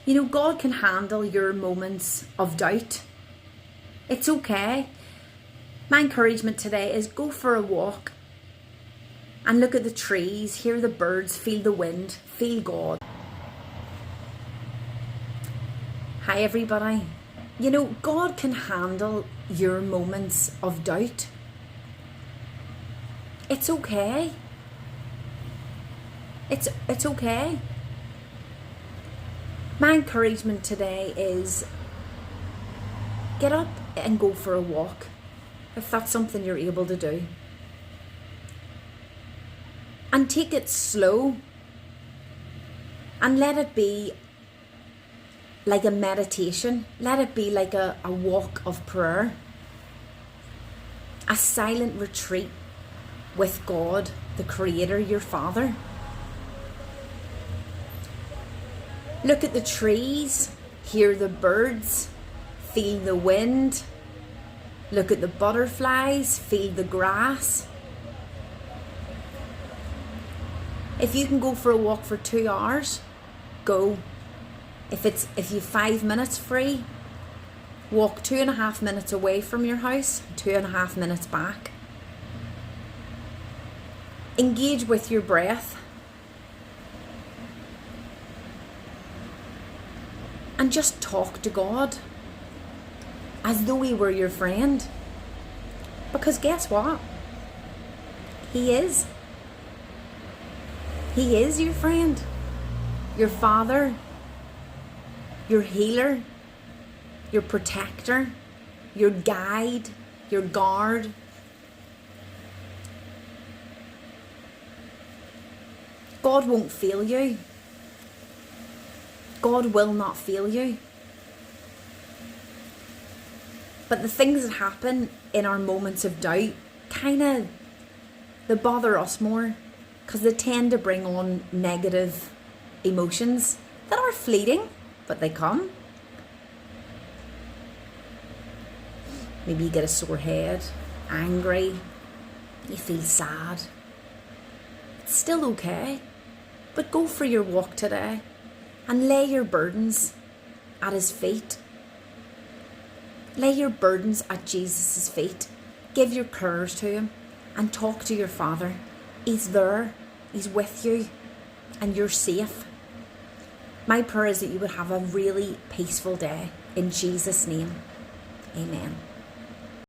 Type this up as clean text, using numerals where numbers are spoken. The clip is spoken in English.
You know, God can handle your moments of doubt. It's okay. My encouragement today is go for a walk and look at the trees, hear the birds, feel the wind, feel God. Hi everybody. You know, God can handle your moments of doubt. It's okay. It's okay. My encouragement today is get up and go for a walk, if that's something you're able to do. And take it slow and let it be like a meditation. Let it be like a walk of prayer, a silent retreat with God, the Creator, your Father. Look at the trees, hear the birds, feel the wind. Look at the butterflies, feel the grass. If you can go for a walk for 2 hours, go. If you've 5 minutes free, walk 2.5 minutes away from your house, 2.5 minutes back. Engage with your breath. And just talk to God as though He were your friend. Because guess what? He is. He is your friend, your Father, your healer, your protector, your guide, your guard. God won't fail you. God will not fail you. But the things that happen in our moments of doubt they bother us more because they tend to bring on negative emotions that are fleeting, but they come. Maybe you get a sore head, angry, you feel sad. It's still okay, but go for your walk today and lay your burdens at His feet. Lay your burdens at Jesus' feet. Give your cares to Him and talk to your Father. He's there. He's with you and you're safe. My prayer is that you would have a really peaceful day. In Jesus' name, amen.